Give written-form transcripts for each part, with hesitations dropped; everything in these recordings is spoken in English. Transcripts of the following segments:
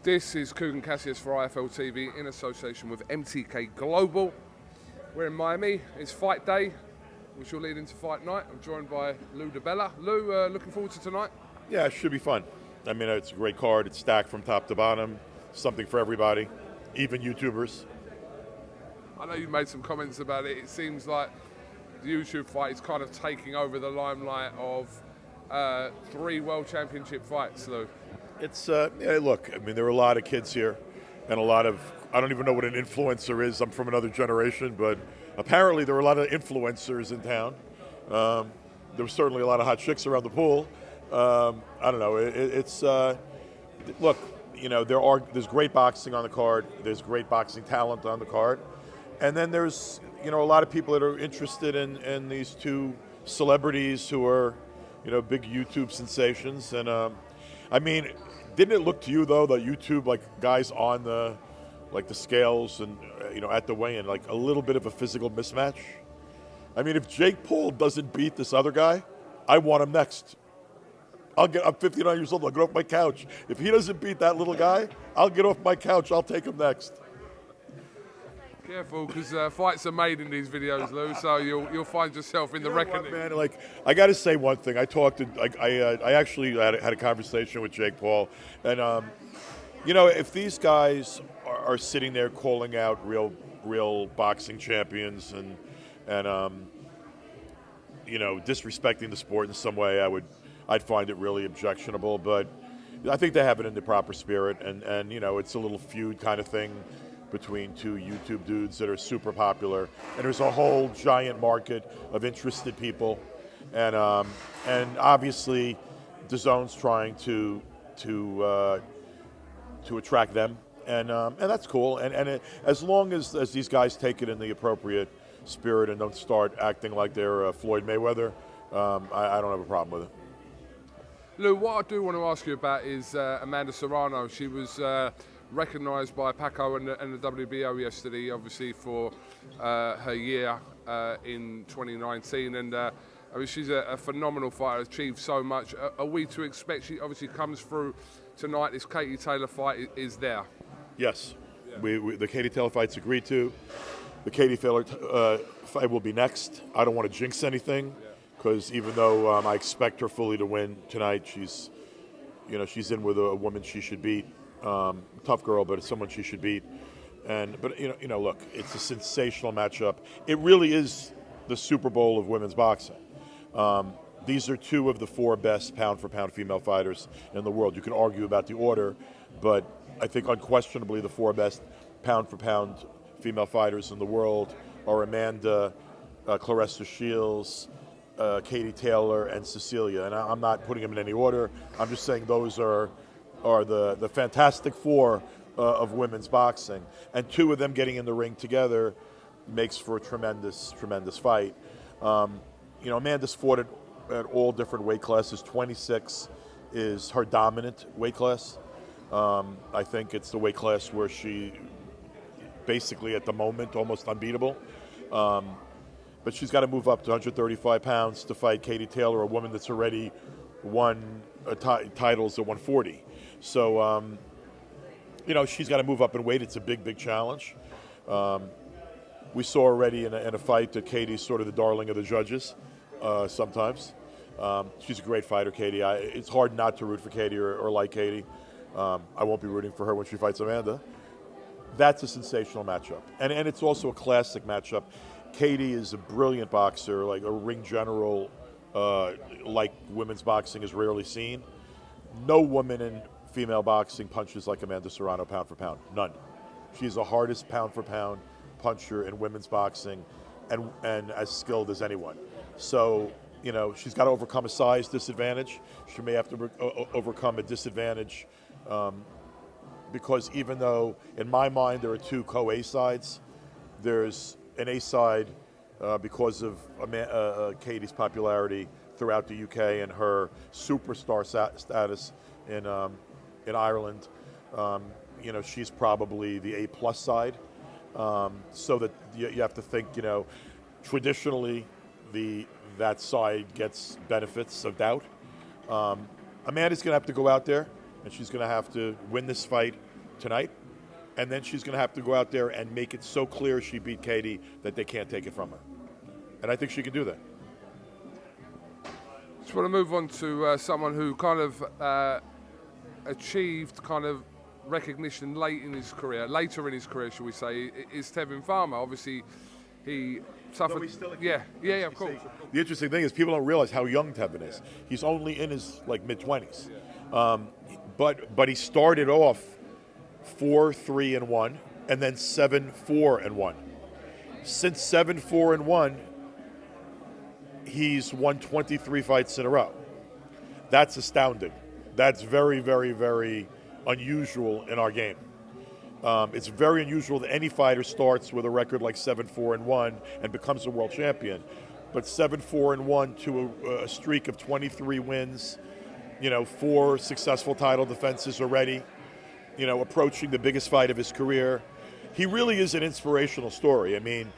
This is KUGAN CASSIUS for IFL TV in association with MTK Global. We're in Miami. It's fight day, which will lead into fight night. I'm joined by Lou DiBELLA. Lou, looking forward to tonight? Yeah, it should be fun. I mean, it's a great card. It's stacked from top to bottom. Something for everybody, even YouTubers. I know you made some comments about it. It seems like the YouTube fight is kind of taking over the limelight of 3 World Championship fights, Lou. It's, yeah, look, I mean, there are a lot of kids here and a lot of, I don't even know what an influencer is. I'm from another generation, but apparently there are a lot of influencers in town. There were certainly a lot of hot chicks around the pool. I don't know, look, you know, there's great boxing on the card. There's great boxing talent on the card. And then there's, you know, a lot of people that are interested in these 2 celebrities who are, you know, big YouTube sensations. And I mean, didn't it look to you though that YouTube, like guys on the scales and you know at the weigh-in, like a little bit of a physical mismatch? I mean, if Jake Paul doesn't beat this other guy, I want him next. I'm 59 years old. I'll get off my couch. If he doesn't beat that little guy, I'll get off my couch. I'll take him next. Careful, because fights are made in these videos, Lou. So you'll find yourself in the reckoning. Man, like, I got to say one thing. I talked to, like, I actually had a conversation with Jake Paul, and you know, if these guys are sitting there calling out real boxing champions and you know, disrespecting the sport in some way, I'd find it really objectionable. But I think they have it in the proper spirit, and you know, it's a little feud kind of thing between 2 YouTube dudes that are super popular, and there's a whole giant market of interested people, and obviously DAZN's trying to attract them, and that's cool, and as long as these guys take it in the appropriate spirit and don't start acting like they're Floyd Mayweather, I don't have a problem with it. Lou, what I do want to ask you about is Amanda Serrano. She was recognised by Paco and the WBO yesterday, obviously for her year in 2019, and I mean, she's a phenomenal fighter, achieved so much. Are we to expect, she obviously comes through tonight, this Katie Taylor fight is there? Yes, yeah. The Katie Taylor fight's agreed to. The Katie Taylor fight will be next. I don't want to jinx anything, because even though I expect her fully to win tonight, she's in with a woman she should beat. Tough girl, but it's someone she should beat. But you know, look, it's a sensational matchup. It really is the Super Bowl of women's boxing. These are 2 of the 4 best pound-for-pound female fighters in the world. You can argue about the order, but I think unquestionably the 4 best pound-for-pound female fighters in the world are Amanda, Claressa Shields, Katie Taylor, and Cecilia. And I'm not putting them in any order. I'm just saying those are the Fantastic 4 of women's boxing, and 2 of them getting in the ring together makes for a tremendous fight. You know, Amanda's fought at all different weight classes. 26 is her dominant weight class. I think it's the weight class where she basically at the moment almost unbeatable. But she's got to move up to 135 pounds to fight Katie Taylor, a woman that's already won titles at 140. So, you know, she's got to move up in weight. It's a big challenge. We saw already in a fight that Katie's sort of the darling of the judges sometimes. She's a great fighter, Katie. It's hard not to root for Katie or like Katie. I won't be rooting for her when she fights Amanda. That's a sensational matchup. And it's also a classic matchup. Katie is a brilliant boxer, like a ring general, like women's boxing is rarely seen. No woman in female boxing punches like Amanda Serrano pound for pound. None. She's the hardest pound for pound puncher in women's boxing, and as skilled as anyone. So, you know, she's got to overcome a size disadvantage. She may have to overcome a disadvantage because even though, in my mind, there are 2 co-A sides, there's an A side because of Katie's popularity throughout the UK and her superstar status in Ireland. You know, she's probably the A+ side. So that you have to think, you know, traditionally that side gets benefits of doubt. Amanda's going to have to go out there, and she's going to have to win this fight tonight, and then she's going to have to go out there and make it so clear she beat Katie that they can't take it from her. And I think she can do that. Just want to move on to someone who kind of achieved kind of recognition later in his career, shall we say, is Tevin Farmer. Obviously, he suffered. Yeah, of course. The interesting thing is people don't realize how young Tevin is. He's only in his mid-20s, but he started off 4-3-1, and then 7-4-1. Since 7-4-1, he's won 23 fights in a row. That's astounding. That's very, very, very unusual in our game. It's very unusual that any fighter starts with a record like 7-4-1 and becomes a world champion. But 7-4-1 to a streak of 23 wins, 4 successful title defenses already, approaching the biggest fight of his career. He really is an inspirational story. I mean,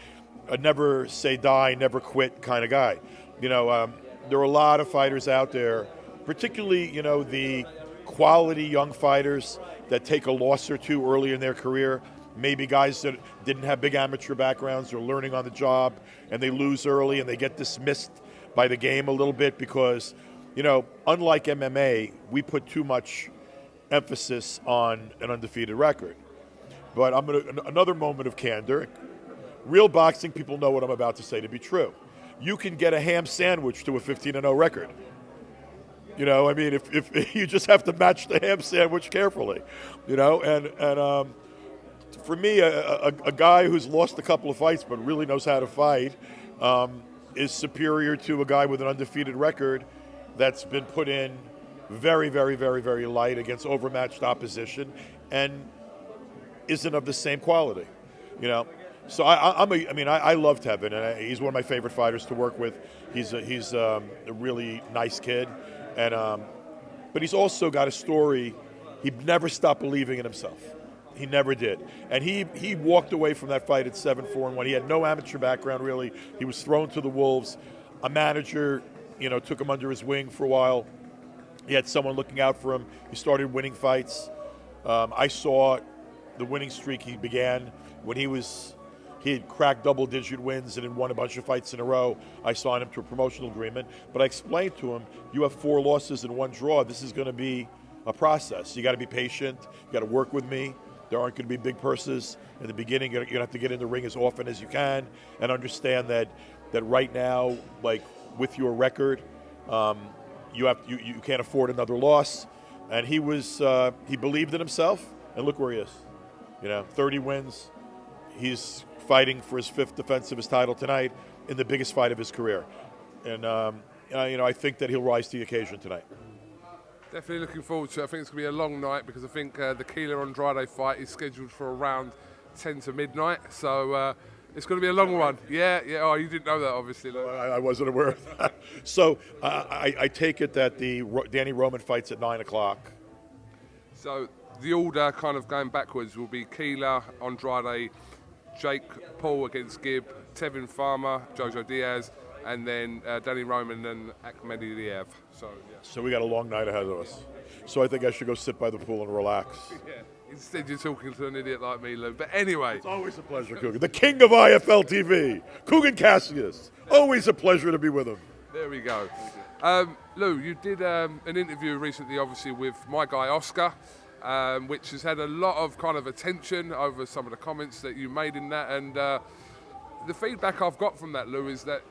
a never say die, never quit kind of guy. There are a lot of fighters out there, particularly, the quality young fighters that take a loss or two early in their career, maybe guys that didn't have big amateur backgrounds or learning on the job, and they lose early and they get dismissed by the game a little bit because, unlike MMA, we put too much emphasis on an undefeated record. But another moment of candor. Real boxing people know what I'm about to say to be true. You can get a ham sandwich to a 15-0 record. If you just have to match the ham sandwich carefully, and for me, a guy who's lost a couple of fights but really knows how to fight is superior to a guy with an undefeated record that's been put in very, very, very, very light against overmatched opposition and isn't of the same quality, So I love Tevin, and he's one of my favorite fighters to work with. He's a really nice kid, and but he's also got a story. He never stopped believing in himself. He never did, and he walked away from that fight at 7-4-1. He had no amateur background really. He was thrown to the wolves. A manager, took him under his wing for a while. He had someone looking out for him. He started winning fights. I saw the winning streak he began when he had cracked double-digit wins and had won a bunch of fights in a row. I signed him to a promotional agreement. But I explained to him, you have 4 losses and 1 draw. This is going to be a process. You got to be patient. You got to work with me. There aren't going to be big purses in the beginning. You're going to have to get in the ring as often as you can and understand that right now, with your record, you can't afford another loss. And he believed in himself, and look where he is. 30 wins. He's fighting for his 5th defense of his title tonight in the biggest fight of his career. And, I think that he'll rise to the occasion tonight. Definitely looking forward to it. I think it's going to be a long night because I think the Keeler-Andrade fight is scheduled for around 10 to midnight. So it's going to be a long one. Yeah. Oh, you didn't know that, obviously. I wasn't aware of that. So I take it that the Danny Roman fight's at 9 o'clock. So the order kind of going backwards will be Keeler, Andrade, Jake Paul against Gibb, Tevin Farmer, Jojo Diaz, and then Danny Roman and Akhmadiev. So we got a long night ahead of us. So I think I should go sit by the pool and relax. Yeah. Instead, you're talking to an idiot like me, Lou. But anyway. It's always a pleasure, KUGAN. The king of IFL TV, KUGAN CASSIUS. Always a pleasure to be with him. There we go. Lou, you did an interview recently, obviously, with my guy Oscar, which has had a lot of kind of attention over some of the comments that you made in that. And the feedback I've got from that, Lou, is that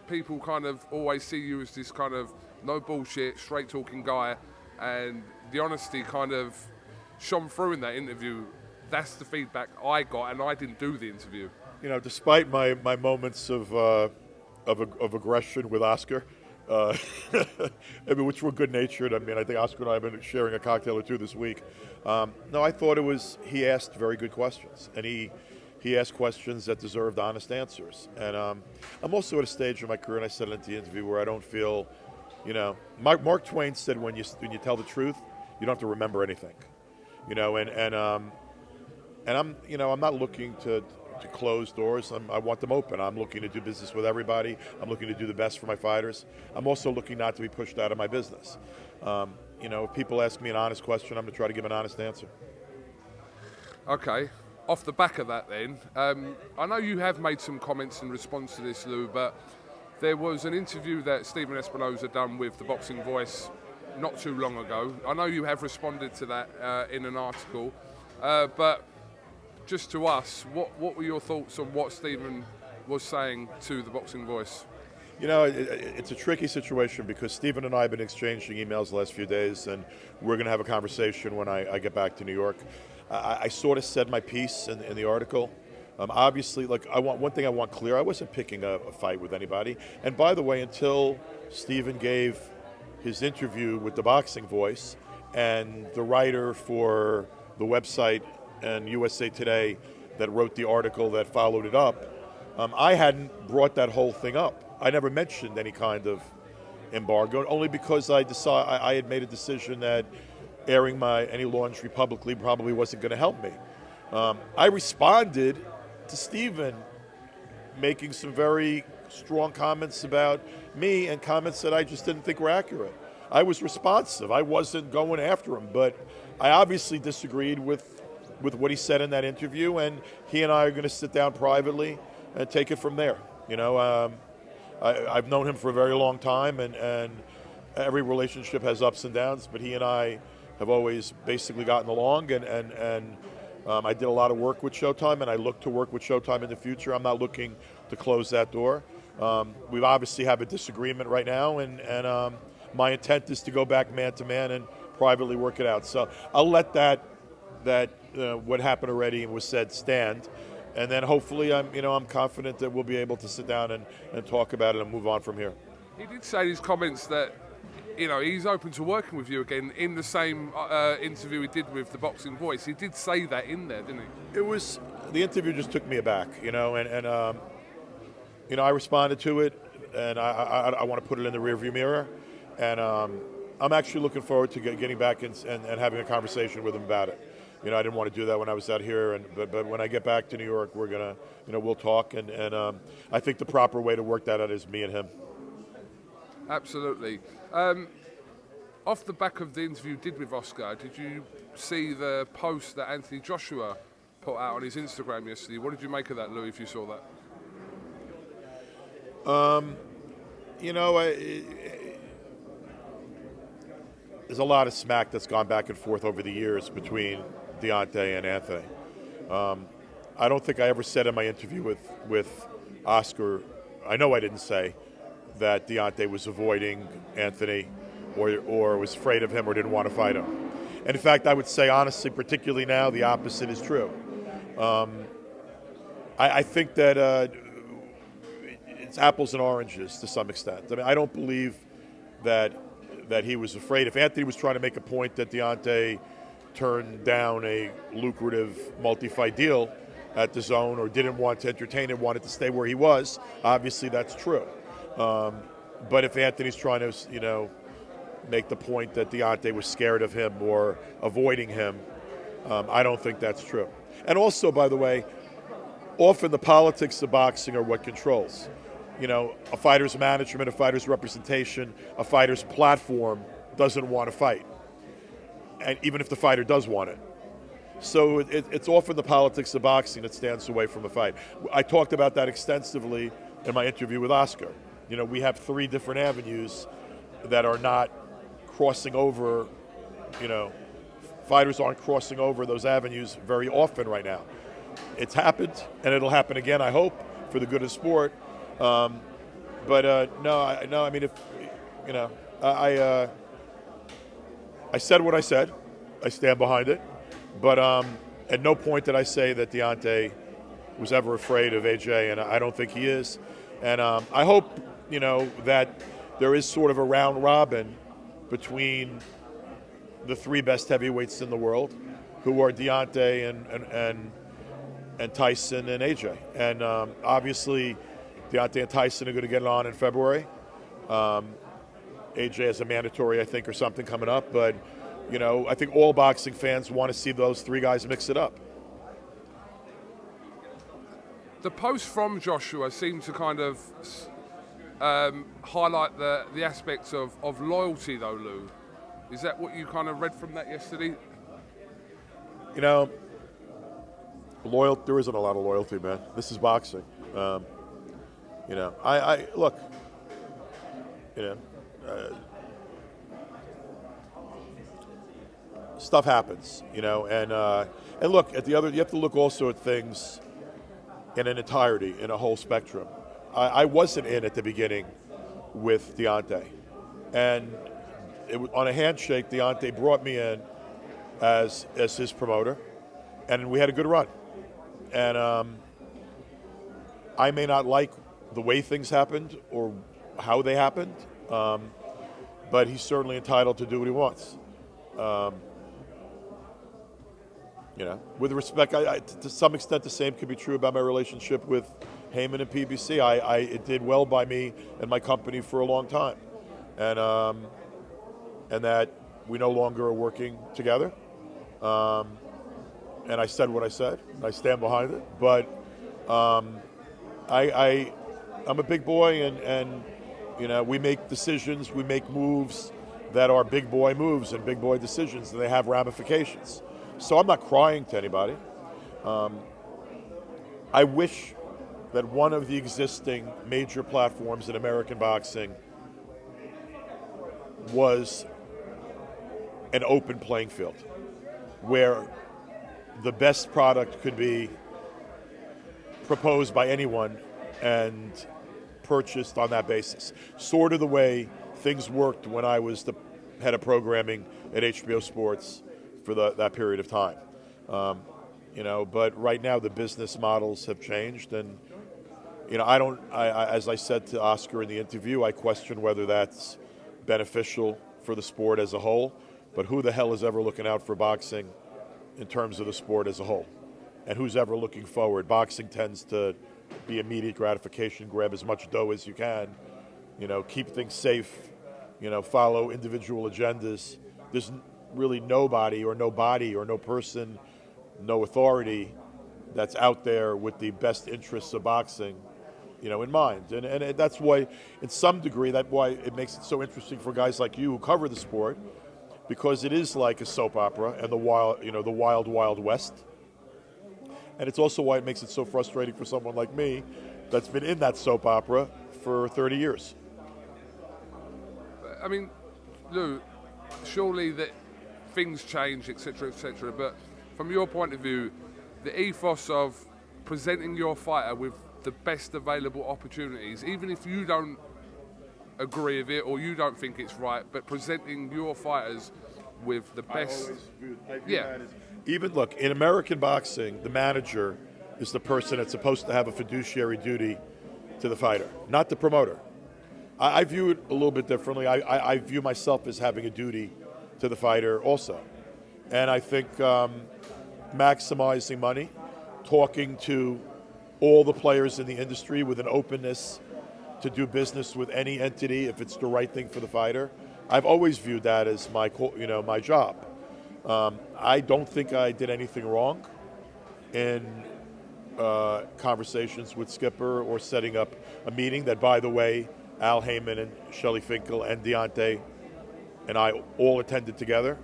people kind of always see you as this kind of no bullshit, straight talking guy, and the honesty kind of shone through in that interview. That's the feedback I got, and I didn't do the interview. Despite my moments of aggression with Oscar, which were good-natured. I think Oscar and I have been sharing a cocktail or two this week. No, I thought he asked very good questions, and he asked questions that deserved honest answers. And I'm also at a stage in my career, and I said it in the interview, where I don't feel, Mark Twain said when you tell the truth, you don't have to remember anything, and I'm not looking to close doors. I want them open. I'm looking to do business with everybody. I'm looking to do the best for my fighters. I'm also looking not to be pushed out of my business. If people ask me an honest question, I'm going to try to give an honest answer. Okay. Off the back of that then, I know you have made some comments in response to this, Lou, but there was an interview that Stephen Espinosa done with the Boxing Voice not too long ago. I know you have responded to that in an article, but just to us, what were your thoughts on what Stephen was saying to the Boxing Voice? You know, it's a tricky situation because Stephen and I have been exchanging emails the last few days, and we're going to have a conversation when I get back to New York. I sort of said my piece in the article. Obviously, like one thing I want clear, I wasn't picking a fight with anybody. And by the way, until Stephen gave his interview with the Boxing Voice and the writer for the website and USA Today that wrote the article that followed it up, I hadn't brought that whole thing up. I never mentioned any kind of embargo, only because I had made a decision that airing any laundry publicly probably wasn't going to help me. I responded to Stephen making some very strong comments about me and comments that I just didn't think were accurate. I was responsive. I wasn't going after him, but I obviously disagreed with what he said in that interview, and he and I are going to sit down privately and take it from there. You know, I've known him for a very long time, and every relationship has ups and downs, but he and I have always basically gotten along, and I did a lot of work with Showtime, and I look to work with Showtime in the future. I'm not looking to close that door. We obviously have a disagreement right now, and my intent is to go back man to man and privately work it out. So I'll let that what happened already and was said stand, and then hopefully I'm confident that we'll be able to sit down and talk about it and move on from here. He did say in his comments that he's open to working with you again in the same interview he did with the Boxing Voice. He did say that in there, didn't he? The interview just took me aback, and I responded to it, and I want to put it in the rearview mirror, and I'm actually looking forward to getting back and having a conversation with him about it. I didn't want to do that when I was out here, but when I get back to New York, we're gonna, we'll talk, and I think the proper way to work that out is me and him. Absolutely. Off the back of the interview you did with Oscar, did you see the post that Anthony Joshua put out on his Instagram yesterday? What did you make of that, Louis, if you saw that? There's a lot of smack that's gone back and forth over the years between Deontay and Anthony. I don't think I ever said in my interview with Oscar, I know I didn't say that Deontay was avoiding Anthony or was afraid of him or didn't want to fight him. And in fact, I would say honestly, particularly now, the opposite is true. I think that it's apples and oranges to some extent. I mean, I don't believe that he was afraid. If Anthony was trying to make a point that Deontay turned down a lucrative multi-fight deal at the DAZN or didn't want to entertain it, wanted to stay where he was, obviously that's true. But if Anthony's trying to, make the point that Deontay was scared of him or avoiding him, I don't think that's true. And also, by the way, often the politics of boxing are what controls. A fighter's management, a fighter's representation, a fighter's platform doesn't want to fight, and even if the fighter does want it. So it's often the politics of boxing that stands away from a fight. I talked about that extensively in my interview with Oscar. We have 3 different avenues that are not crossing over, fighters aren't crossing over those avenues very often right now. It's happened, and it'll happen again, I hope, for the good of sport. I mean, if, I said what I said. I stand behind it. But at no point did I say that Deontay was ever afraid of AJ, and I don't think he is. And I hope, that there is sort of a round robin between the 3 best heavyweights in the world, who are Deontay and Tyson and AJ. And obviously, Deontay and Tyson are going to get it on in February. AJ has a mandatory, I think, or something coming up. But, I think all boxing fans want to see those 3 guys mix it up. The post from Joshua seemed to kind of highlight the aspects of loyalty, though, Lou. Is that what you kind of read from that yesterday? There isn't a lot of loyalty, man. This is boxing. I look. Stuff happens, and look at the other. You have to look also at things in an entirety, in a whole spectrum. I wasn't in at the beginning with Deontay, and on a handshake, Deontay brought me in as his promoter, and we had a good run. And I may not like the way things happened or how they happened, but he's certainly entitled to do what he wants. With respect, to some extent, the same could be true about my relationship with Heyman and PBC. It did well by me and my company for a long time, and that we no longer are working together. And I said what I said. And I stand behind it. But I'm a big boy, and we make decisions, we make moves that are big boy moves and big boy decisions, and they have ramifications. So I'm not crying to anybody. I wish that one of the existing major platforms in American boxing was an open playing field where the best product could be proposed by anyone and purchased on that basis. Sort of the way things worked when I was the head of programming at HBO Sports for that period of time. But right now the business models have changed, and as I said to Oscar in the interview, I question whether that's beneficial for the sport as a whole. But who the hell is ever looking out for boxing in terms of the sport as a whole? And who's ever looking forward? Boxing tends to be immediate gratification, grab as much dough as you can, keep things safe, follow individual agendas. There's really nobody or no person, no authority that's out there with the best interests of boxing, in mind. And that's why, in some degree, that's why it makes it so interesting for guys like you who cover the sport, because it is like a soap opera and the wild, wild west. And it's also why it makes it so frustrating for someone like me that's been in that soap opera for 30 years. I mean, Lou, surely that things change, etc., but from your point of view, the ethos of presenting your fighter with the best available opportunities, even if you don't agree with it or you don't think it's right, but presenting your fighters with the best. I view that as, even look, in American boxing, the manager is the person that's supposed to have a fiduciary duty to the fighter, not the promoter. I view it a little bit differently. I view myself as having a duty to the fighter also. And I think maximizing money, talking to all the players in the industry with an openness to do business with any entity if it's the right thing for the fighter. I've always viewed that as my job. I don't think I did anything wrong in conversations with Skipper or setting up a meeting that, by the way, Al Heyman and Shelley Finkel and Deontay and I all attended together.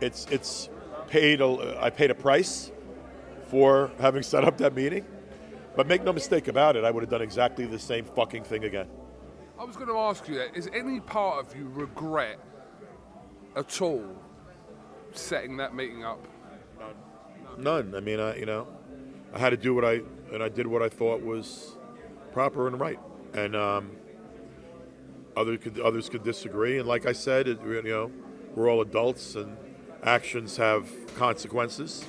It's paid. I paid a price for having set up that meeting, but make no mistake about it, I would have done exactly the same fucking thing again. I was going to ask you that. Is any part of you regret at all setting that meeting up? None. I mean, I had to do I did what I thought was proper and right, and others could disagree. And like I said, we're all adults, and actions have consequences.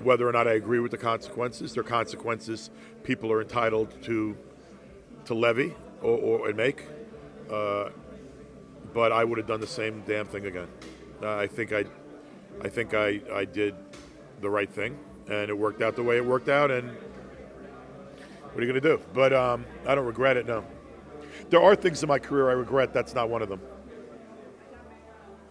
Whether or not I agree with the consequences, they're consequences people are entitled to levy or make. But I would have done the same damn thing again. I think I did the right thing, and it worked out the way it worked out. And what are you going to do? But I don't regret it. No, there are things in my career I regret. That's not one of them.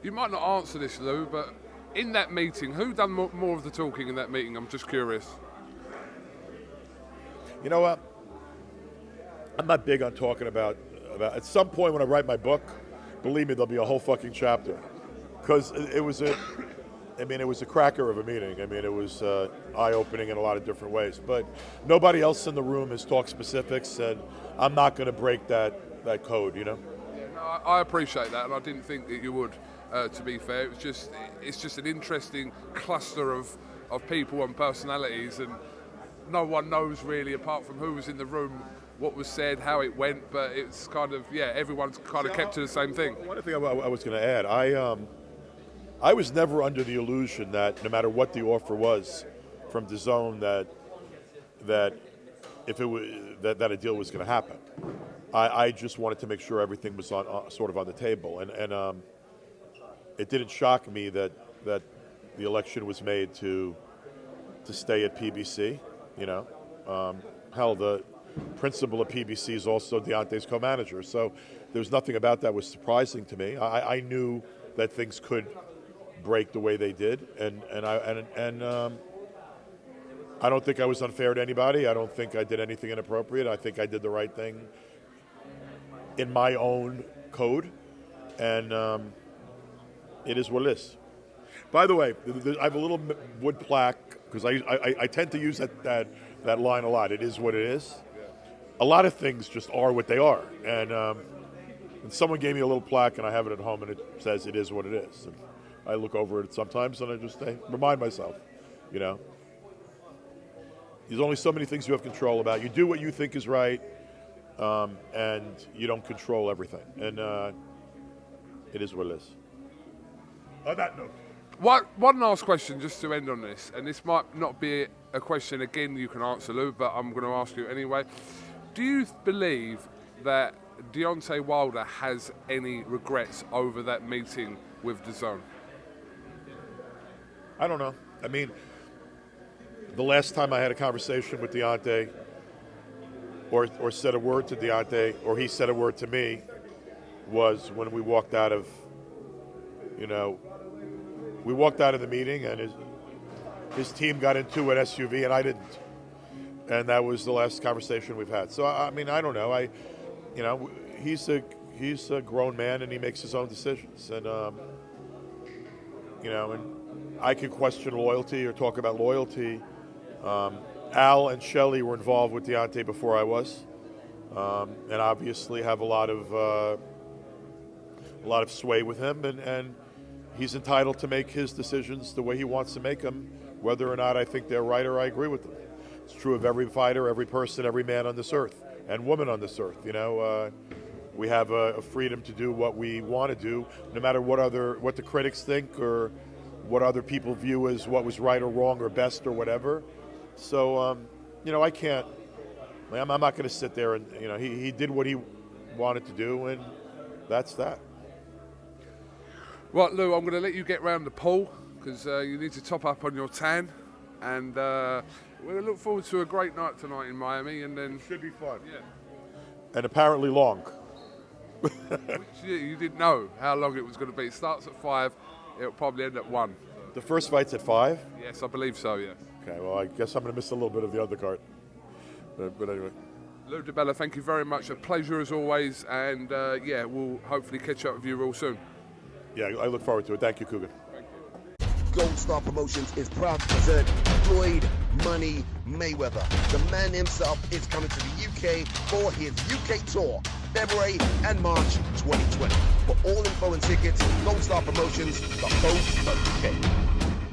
You might not answer this, Lou, but in that meeting, who done more of the talking in that meeting? I'm just curious. You know what? I'm not big on talking about. At some point when I write my book, believe me, there'll be a whole fucking chapter, because it was I mean, it was a cracker of a meeting. I mean, it was eye-opening in a lot of different ways. But nobody else in the room has talked specifics, and I'm not going to break that code, you know? Yeah, no, I appreciate that, and I didn't think that you would, to be fair. It's just an interesting cluster of people and personalities, and no one knows really, apart from who was in the room, what was said, how it went, but it's kind of, yeah, everyone's kind of kept to the same thing. One thing I was going to add, I was never under the illusion that no matter what the offer was from DAZN, that if it was that a deal was going to happen. I just wanted to make sure everything was sort of on the table, and it didn't shock me that the election was made to stay at PBC. You know, hell, the principal of PBC is also Deontay's co-manager, so there's nothing about that was surprising to me. I knew that things could break the way they did, and I don't think I was unfair to anybody. I don't think I did anything inappropriate. I think I did the right thing in my own code, and it is what it is. By the way, I have a little wood plaque because I tend to use that line a lot. It is what it is. A lot of things just are what they are, and someone gave me a little plaque, and I have it at home, and it says "It is what it is." And I look over it sometimes, and I just remind myself, you know, there's only so many things you have control about. You do what you think is right, and you don't control everything. And it is what it is. On that note. One last question, just to end on this, and this might not be a question, again, you can answer, Lou, but I'm going to ask you anyway. Do you believe that Deontay Wilder has any regrets over that meeting with DAZN? I don't know. I mean, the last time I had a conversation with Deontay or said a word to Deontay or he said a word to me was when we walked out of, we walked out of the meeting and his team got into an SUV and I didn't. And that was the last conversation we've had. So, I mean, I don't know. He's a grown man and he makes his own decisions. And, and I could question loyalty or talk about loyalty. Al and Shelley were involved with Deontay before I was, and obviously have a lot of sway with him, and he's entitled to make his decisions the way he wants to make them, whether or not I think they're right or I agree with them. It's true of every fighter, every person, every man on this earth, and woman on this earth. We have a freedom to do what we want to do, no matter what the critics think or what other people view as what was right or wrong or best or whatever. So, I can't. I'm not going to sit there and he did what he wanted to do, and that's that. Right, Lou, I'm going to let you get round the pool because you need to top up on your tan, and we're going to look forward to a great night tonight in Miami, and then should be fun. Yeah. And apparently long. Which you didn't know how long it was going to be. It starts at 5. It'll probably end at 1. The first fight's at 5? Yes, I believe so, yes. Okay, well, I guess I'm going to miss a little bit of the undercard. But anyway. Lou DiBELLA, thank you very much. A pleasure as always. And, we'll hopefully catch up with you real soon. Yeah, I look forward to it. Thank you, Kugan. Thank you. Gold Star Promotions is proud to present Floyd Money Mayweather. The man himself is coming to the UK for his UK tour, February and March 2020. For all info and tickets, goldstarpromotions.co.uk.